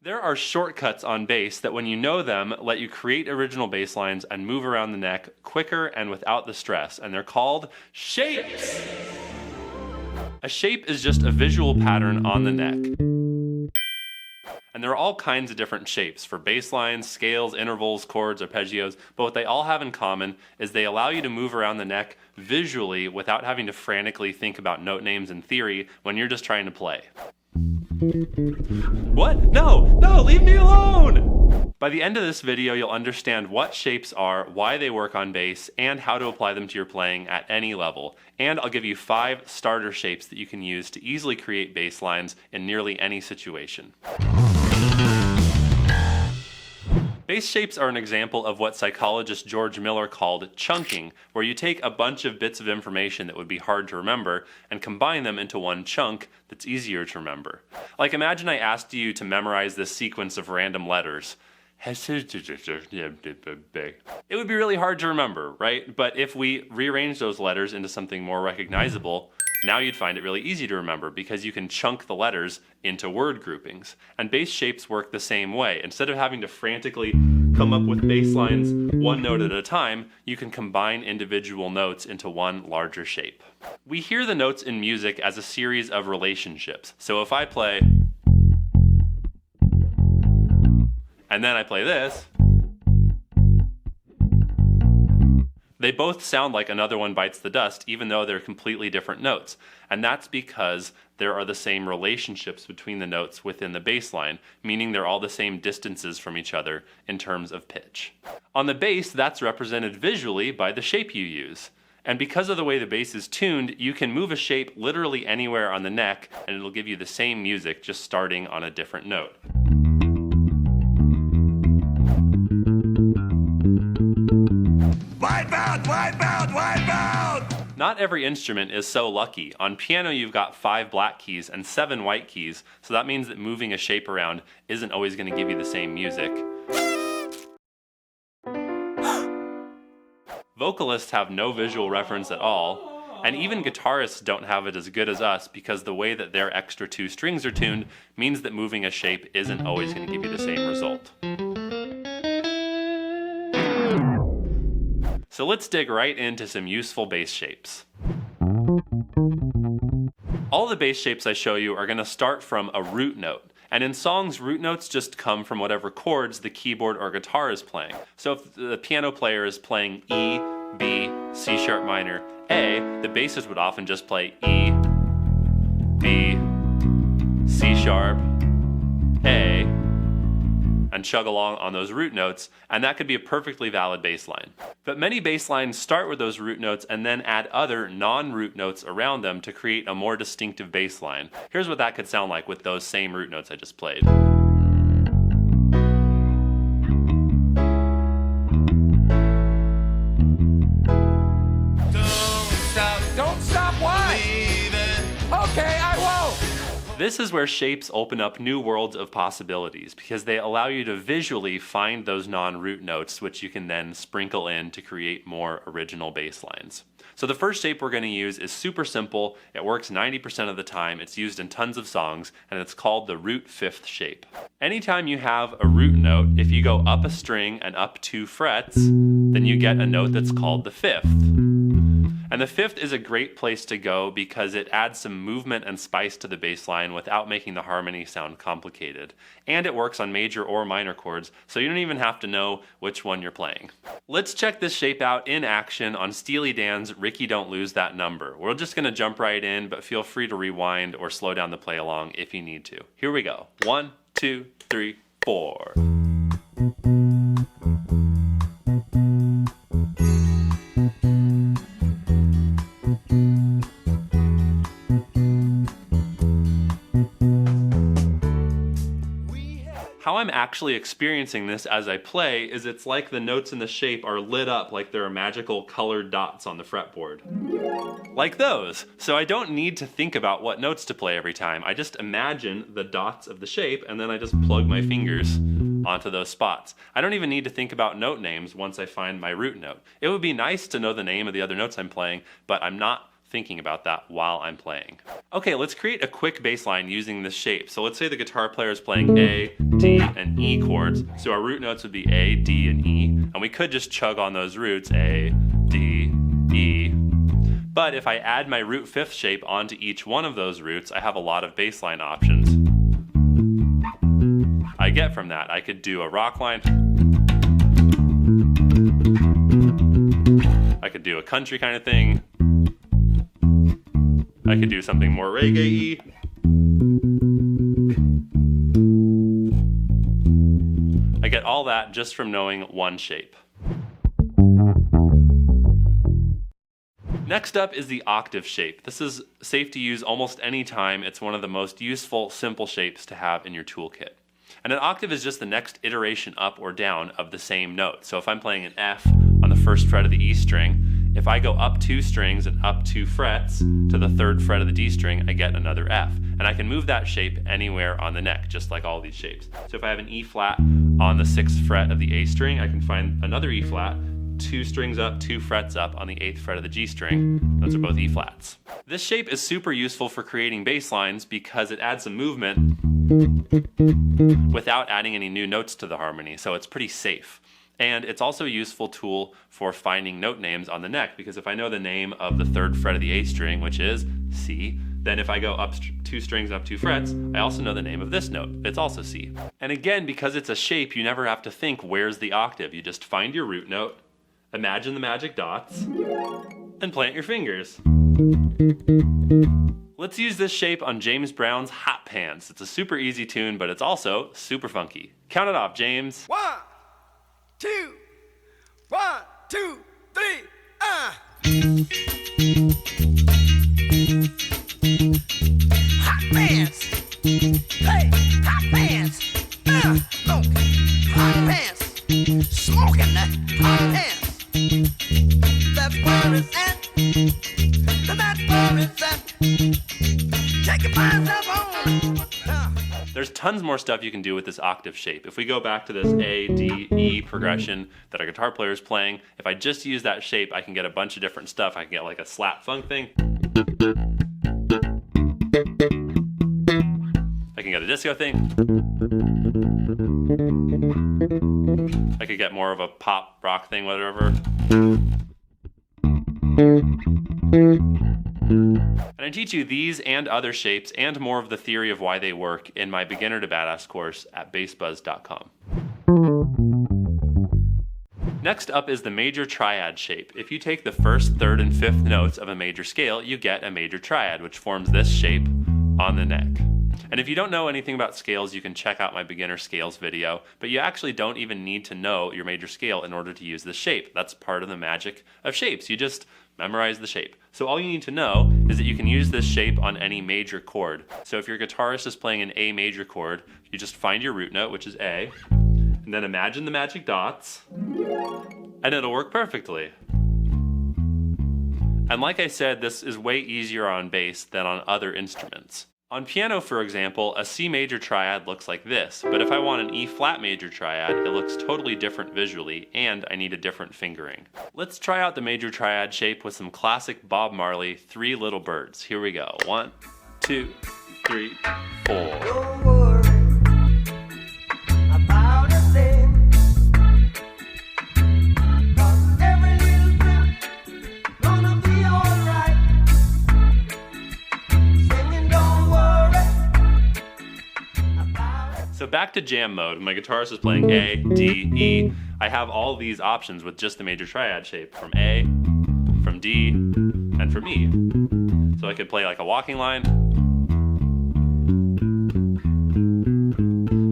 There are shortcuts on bass that when you know them, let you create original bass lines and move around the neck quicker and without the stress, and they're called shapes. A shape is just a visual pattern on the neck. And there are all kinds of different shapes for bass lines, scales, intervals, chords, arpeggios, but what they all have in common is they allow you to move around the neck visually without having to frantically think about note names in theory when you're just trying to play. What? No, leave me alone! By the end of this video, you'll understand what shapes are, why they work on bass, and how to apply them to your playing at any level. And I'll give you 5 starter shapes that you can use to easily create bass lines in nearly any situation. Bass shapes are an example of what psychologist George Miller called chunking, where you take a bunch of bits of information that would be hard to remember and combine them into one chunk that's easier to remember. Like, imagine I asked you to memorize this sequence of random letters. It would be really hard to remember, right? But if we rearrange those letters into something more recognizable, now you'd find it really easy to remember because you can chunk the letters into word groupings. And bass shapes work the same way. Instead of having to frantically come up with bass lines one note at a time, you can combine individual notes into one larger shape. We hear the notes in music as a series of relationships. So if I play, and then I play this, they both sound like Another One Bites the Dust, even though they're completely different notes. And that's because there are the same relationships between the notes within the bass line, meaning they're all the same distances from each other in terms of pitch. On the bass, that's represented visually by the shape you use. And because of the way the bass is tuned, you can move a shape literally anywhere on the neck, and it'll give you the same music, just starting on a different note. Wipe out! Not every instrument is so lucky. On piano, you've got 5 black keys and 7 white keys, so that means that moving a shape around isn't always going to give you the same music. Vocalists have no visual reference at all, and even guitarists don't have it as good as us because the way that their extra 2 strings are tuned means that moving a shape isn't always going to give you the same result. So let's dig right into some useful bass shapes. All the bass shapes I show you are going to start from a root note. And in songs, root notes just come from whatever chords the keyboard or guitar is playing. So if the piano player is playing E, B, C sharp minor, A, the bassist would often just play E, B, C sharp, A, and chug along on those root notes, and that could be a perfectly valid bass line. But many bass lines start with those root notes and then add other non-root notes around them to create a more distinctive bass line. Here's what that could sound like with those same root notes I just played. Don't stop, why? Okay, I won't! This is where shapes open up new worlds of possibilities because they allow you to visually find those non-root notes which you can then sprinkle in to create more original bass lines. So the first shape we're going to use is super simple, it works 90% of the time, it's used in tons of songs, and it's called the root 5th shape. Anytime you have a root note, if you go up a string and up 2 frets, then you get a note that's called the 5th. And the 5th is a great place to go because it adds some movement and spice to the bass line without making the harmony sound complicated. And it works on major or minor chords, so you don't even have to know which one you're playing. Let's check this shape out in action on Steely Dan's Ricky Don't Lose That Number. We're just going to jump right in, but feel free to rewind or slow down the play along if you need to. Here we go. 1, 2, 3, 4. How I'm actually experiencing this as I play is it's like the notes in the shape are lit up like there are magical colored dots on the fretboard. Like those. So I don't need to think about what notes to play every time. I just imagine the dots of the shape and then I just plug my fingers onto those spots. I don't even need to think about note names once I find my root note. It would be nice to know the name of the other notes I'm playing, but I'm not thinking about that while I'm playing. Okay, let's create a quick bass line using this shape. So let's say the guitar player is playing A, D, and E chords. So our root notes would be A, D, and E. And we could just chug on those roots, A, D, E. But if I add my root fifth shape onto each one of those roots, I have a lot of bass line options. I get from that. I could do a rock line. I could do a country kind of thing. I could do something more reggae-y. I get all that just from knowing one shape. Next up is the octave shape. This is safe to use almost any time. It's one of the most useful, simple shapes to have in your toolkit. And an octave is just the next iteration up or down of the same note. So if I'm playing an F on the first fret of the E string, if I go up 2 strings and up 2 frets to the 3rd fret of the D string, I get another F. And I can move that shape anywhere on the neck, just like all these shapes. So if I have an E flat on the 6th fret of the A string, I can find another E flat, 2 strings up, 2 frets up on the 8th fret of the G string. Those are both E flats. This shape is super useful for creating bass lines because it adds some movement without adding any new notes to the harmony, so it's pretty safe. And it's also a useful tool for finding note names on the neck, because if I know the name of the 3rd fret of the A string, which is C, then if I go up 2 strings up 2 frets, I also know the name of this note. It's also C. And again, because it's a shape, you never have to think, where's the octave? You just find your root note, imagine the magic dots, and plant your fingers. Let's use this shape on James Brown's Hot Pants. It's a super easy tune, but it's also super funky. Count it off, James. 1, 2, 1, 2, 3, Hot pants. Hey, hot pants. Smoking. Hot pants. Smoking that hot pants. That's where it's at. That's where it's at. Take your minds up on. There's tons more stuff you can do with this octave shape. If we go back to this A, D, E progression that our guitar player is playing, if I just use that shape, I can get a bunch of different stuff. I can get like a slap funk thing. I can get a disco thing. I could get more of a pop rock thing, whatever. And I teach you these and other shapes and more of the theory of why they work in my Beginner to Badass course at bassbuzz.com. Next up is the major triad shape. If you take the 1st, 3rd, and 5th notes of a major scale, you get a major triad, which forms this shape on the neck. And if you don't know anything about scales, you can check out my beginner scales video, but you actually don't even need to know your major scale in order to use this shape. That's part of the magic of shapes. You just memorize the shape. So all you need to know is that you can use this shape on any major chord. So if your guitarist is playing an A major chord, you just find your root note, which is A, and then imagine the magic dots, and it'll work perfectly. And like I said, this is way easier on bass than on other instruments. On piano, for example, a C major triad looks like this, but if I want an E flat major triad, it looks totally different visually, and I need a different fingering. Let's try out the major triad shape with some classic Bob Marley, 3 Little Birds. Here we go. 1, 2, 3, 4. Don't worry about a thing. 'Cause every little thing gonna be alright. Singing, don't worry about it. So back to jam mode. My guitarist is playing A, D, E. I have all these options with just the major triad shape, from A, from D, and from E. So I could play like a walking line.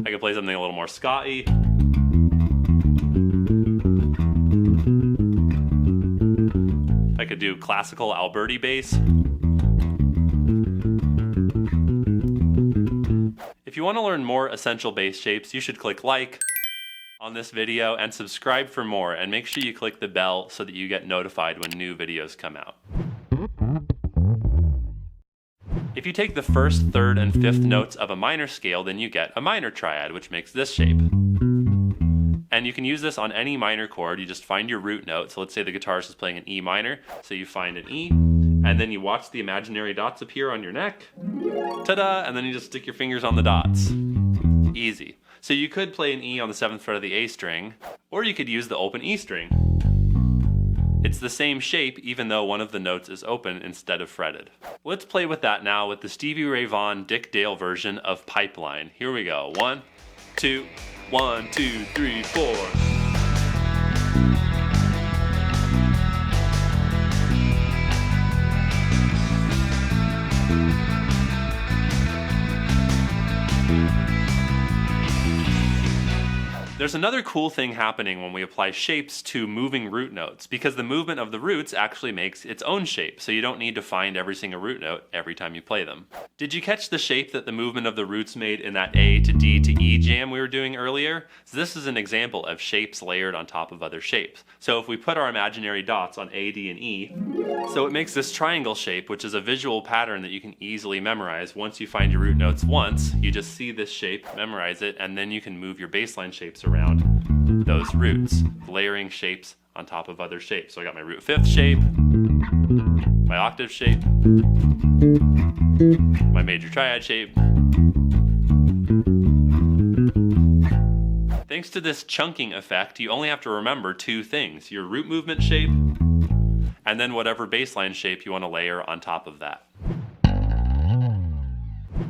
I could play something a little more ska-y. I could do classical Alberti bass. If you want to learn more essential bass shapes, you should click like on this video and subscribe for more, and make sure you click the bell so that you get notified when new videos come out. If you take the 1st, 3rd, and 5th notes of a minor scale, then you get a minor triad, which makes this shape. And you can use this on any minor chord. You just find your root note. So let's say the guitarist is playing an E minor, so you find an E, and and then you watch the imaginary dots appear on your neck. Ta-da! And then you just stick your fingers on the dots. Easy. So you could play an E on the 7th fret of the A string, or you could use the open E string. It's the same shape even though one of the notes is open instead of fretted. Let's play with that now with the Stevie Ray Vaughan Dick Dale version of Pipeline. Here we go. 1, 2, 1, 2, 3, 4. There's another cool thing happening when we apply shapes to moving root notes, because the movement of the roots actually makes its own shape, so you don't need to find every single root note every time you play them. Did you catch the shape that the movement of the roots made in that A to D to E jam we were doing earlier? So this is an example of shapes layered on top of other shapes. So if we put our imaginary dots on A, D, and E, so it makes this triangle shape, which is a visual pattern that you can easily memorize. Once you find your root notes once, you just see this shape, memorize it, and then you can move your baseline shapes around those roots, layering shapes on top of other shapes. So I got my root 5th shape, my octave shape, my major triad shape. Thanks to this chunking effect, you only have to remember 2 things: your root movement shape, and then whatever baseline shape you want to layer on top of that.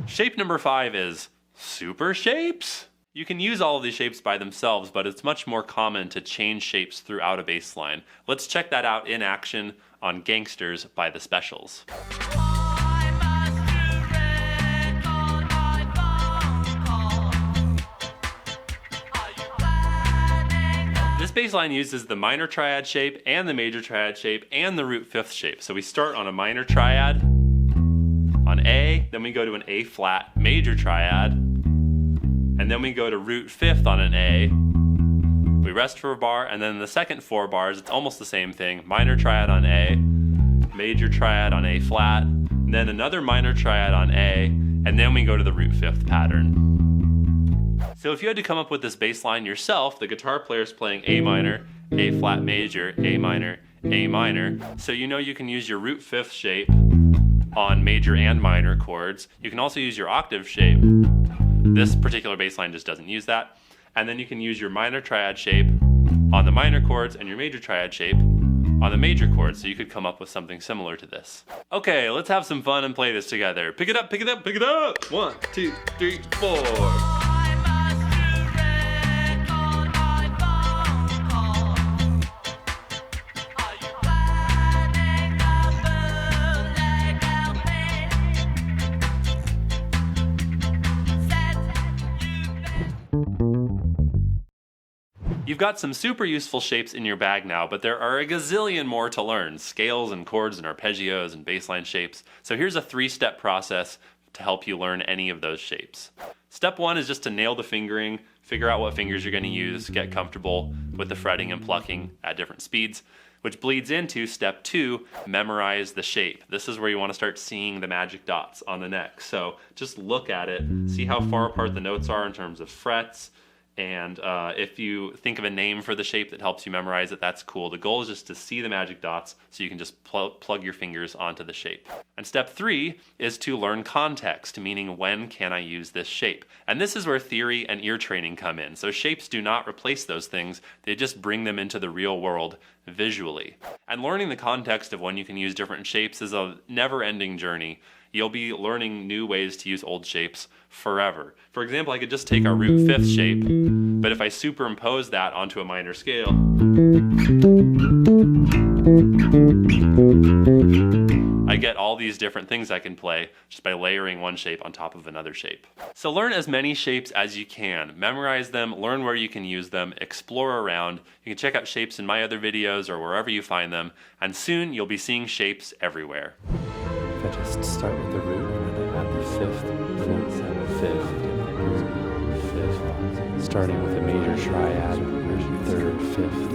Shape number 5 is super shapes. You can use all of these shapes by themselves, but it's much more common to change shapes throughout a bass line. Let's check that out in action on Gangsters by The Specials. This bass line uses the minor triad shape and the major triad shape and the root 5th shape. So we start on a minor triad on A, then we go to an A flat major triad, and then we go to root 5th on an A. We rest for a bar, and then the second 4 bars, it's almost the same thing. Minor triad on A, major triad on A flat, and then another minor triad on A, and then we go to the root 5th pattern. So if you had to come up with this bass line yourself, the guitar player's playing A minor, A flat major, A minor, A minor. So you know you can use your root 5th shape on major and minor chords. You can also use your octave shape. This particular bass line just doesn't use that. And then you can use your minor triad shape on the minor chords and your major triad shape on the major chords, so you could come up with something similar to this. Okay, let's have some fun and play this together. Pick it up, pick it up, pick it up! 1, 2, 3, 4. You've got some super useful shapes in your bag now, but there are a gazillion more to learn: scales and chords and arpeggios and bassline shapes. So here's a 3-step process to help you learn any of those shapes. Step 1 is just to nail the fingering, figure out what fingers you're going to use, get comfortable with the fretting and plucking at different speeds, which bleeds into step 2, memorize the shape. This is where you want to start seeing the magic dots on the neck. So just look at it, see how far apart the notes are in terms of frets, and if you think of a name for the shape that helps you memorize it, that's cool. The goal is just to see the magic dots so you can just plug your fingers onto the shape. And step 3 is to learn context, meaning when can I use this shape? And this is where theory and ear training come in. So shapes do not replace those things, they just bring them into the real world visually. And learning the context of when you can use different shapes is a never-ending journey. You'll be learning new ways to use old shapes forever. For example, I could just take our root 5th shape, but if I superimpose that onto a minor scale, I get all these different things I can play just by layering one shape on top of another shape. So learn as many shapes as you can. Memorize them, learn where you can use them, explore around. You can check out shapes in my other videos or wherever you find them, and soon you'll be seeing shapes everywhere. If I just start with the root and then add the 5th, 4th, 5th, 5th, starting with a major triad, 3rd, 5th,